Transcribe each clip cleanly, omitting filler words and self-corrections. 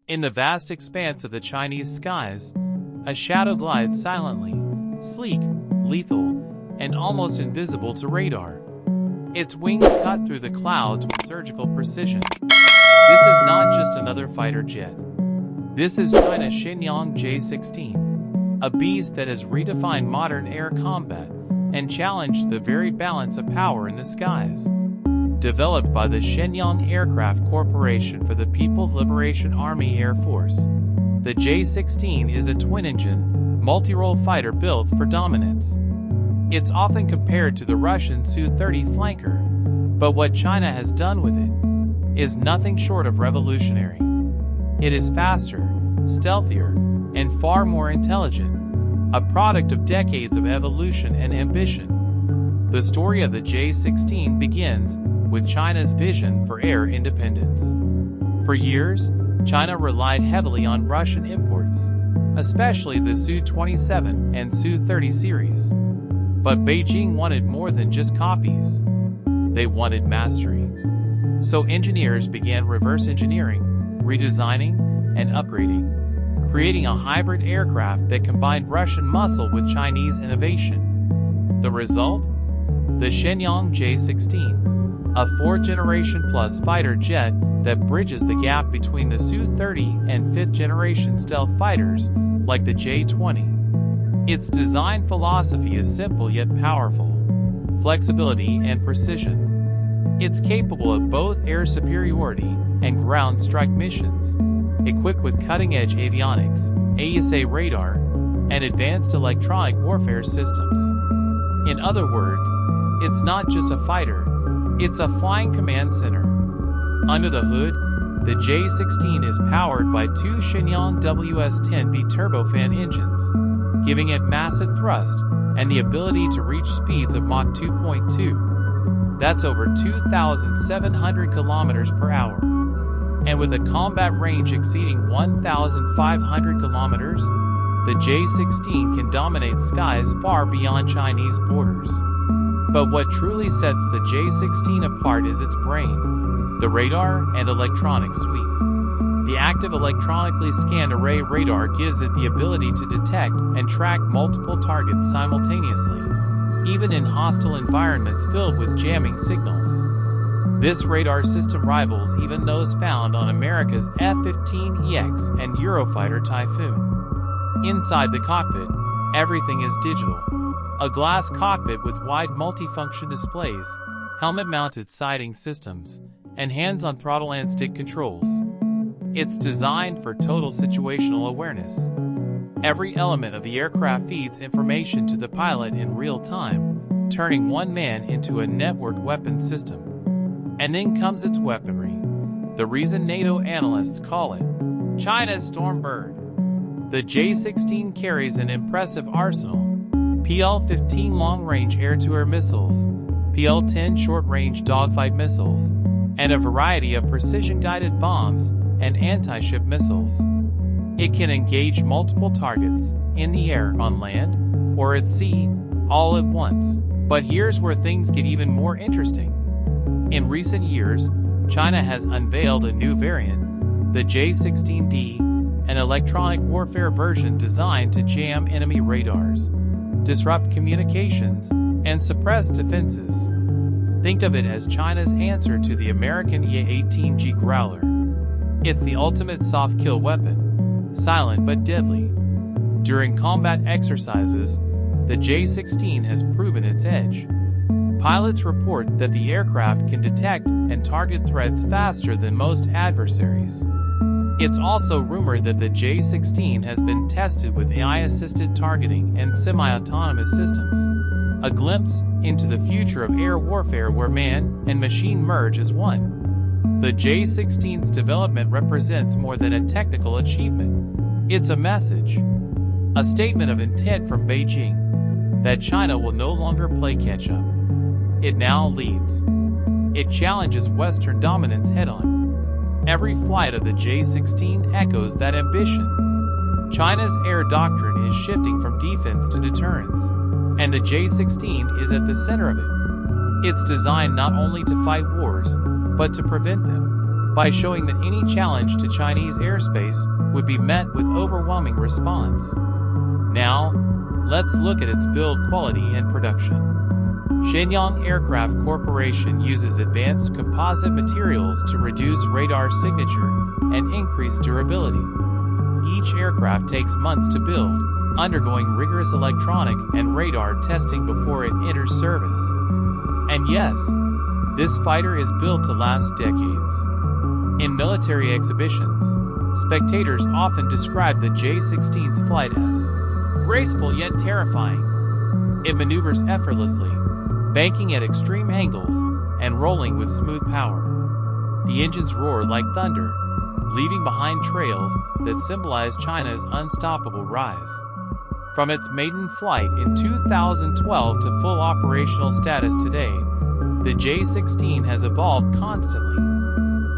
In the vast expanse of the Chinese skies, a shadow glides silently, sleek, lethal, and almost invisible to radar. Its wings cut through the clouds with surgical precision. This is not just another fighter jet. This is China's Shenyang J-16, a beast that has redefined modern air combat and challenged the very balance of power in the skies. Developed by the Shenyang Aircraft Corporation for the People's Liberation Army Air Force, the J-16 is a twin-engine, multi-role fighter built for dominance. It's often compared to the Russian Su-30 flanker, but what China has done with it is nothing short of revolutionary. It is faster, stealthier, and far more intelligent, a product of decades of evolution and ambition. The story of the J-16 begins with China's vision for air independence. For years, China relied heavily on Russian imports, especially the Su-27 and Su-30 series. But Beijing wanted more than just copies. They wanted mastery. So engineers began reverse engineering, redesigning, and upgrading, creating a hybrid aircraft that combined Russian muscle with Chinese innovation. The result? The Shenyang J-16, a fourth-generation plus fighter jet that bridges the gap between the Su-30 and fifth-generation stealth fighters like the J-20. Its design philosophy is simple yet powerful: flexibility and precision. It's capable of both air superiority and ground strike missions, equipped with cutting-edge avionics, AESA radar, and advanced electronic warfare systems. In other words, it's not just a fighter, it's a flying command center. Under the hood, the J-16 is powered by two Shenyang WS-10B turbofan engines, giving it massive thrust and the ability to reach speeds of Mach 2.2. That's over 2,700 kilometers per hour. And with a combat range exceeding 1,500 kilometers, the J-16 can dominate skies far beyond Chinese borders. But what truly sets the J-16 apart is its brain, the radar and electronics suite. The active electronically scanned array radar gives it the ability to detect and track multiple targets simultaneously, even in hostile environments filled with jamming signals. This radar system rivals even those found on America's F-15EX and Eurofighter Typhoon. Inside the cockpit, everything is digital. A glass cockpit with wide multifunction displays, helmet-mounted sighting systems, and hands-on throttle and stick controls. It's designed for total situational awareness. Every element of the aircraft feeds information to the pilot in real time, turning one man into a networked weapons system. And then comes its weaponry, the reason NATO analysts call it China's Stormbird. The J-16 carries an impressive arsenal: PL-15 long-range air-to-air missiles, PL-10 short-range dogfight missiles, and a variety of precision-guided bombs and anti-ship missiles. It can engage multiple targets, in the air, on land, or at sea, all at once. But here's where things get even more interesting. In recent years, China has unveiled a new variant, the J-16D, an electronic warfare version designed to jam enemy radars, disrupt communications, and suppress defenses. Think of it as China's answer to the American E-18G Growler. It's the ultimate soft-kill weapon, silent but deadly. During combat exercises, the J-16 has proven its edge. Pilots report that the aircraft can detect and target threats faster than most adversaries. It's also rumored that the J-16 has been tested with AI-assisted targeting and semi-autonomous systems, a glimpse into the future of air warfare where man and machine merge as one. The J-16's development represents more than a technical achievement. It's a message, a statement of intent from Beijing, that China will no longer play catch-up. It now leads. It challenges Western dominance head-on. Every flight of the J-16 echoes that ambition. China's air doctrine is shifting from defense to deterrence, and the J-16 is at the center of it. It's designed not only to fight wars, but to prevent them. by showing that any challenge to Chinese airspace would be met with overwhelming response. Now, let's look at its build quality and production. Shenyang Aircraft Corporation uses advanced composite materials to reduce radar signature and increase durability. Each aircraft takes months to build, undergoing rigorous electronic and radar testing before it enters service. And yes, this fighter is built to last decades. In military exhibitions, spectators often describe the J-16's flight as graceful yet terrifying. It maneuvers effortlessly, banking at extreme angles and rolling with smooth power. The engines roar like thunder, leaving behind trails that symbolize China's unstoppable rise. From its maiden flight in 2012 to full operational status today, the J-16 has evolved constantly.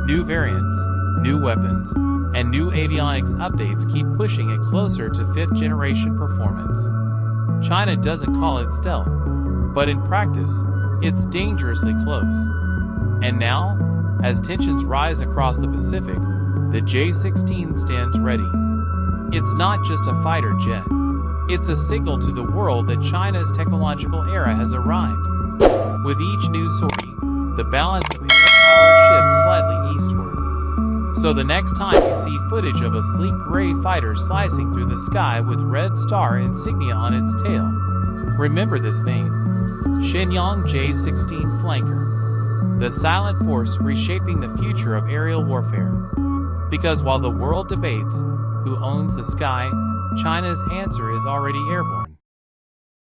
New variants, new weapons, and new avionics updates keep pushing it closer to fifth-generation performance. China doesn't call it stealth, but in practice, it's dangerously close. And now, as tensions rise across the Pacific, the J-16 stands ready. It's not just a fighter jet. It's a signal to the world that China's technological era has arrived. With each new sortie, the balance of air power shifts slightly eastward. So the next time you see footage of a sleek gray fighter slicing through the sky with red star insignia on its tail, remember this name: Shenyang J-16 Flanker, the silent force reshaping the future of aerial warfare. Because while the world debates who owns the sky, China's answer is already airborne.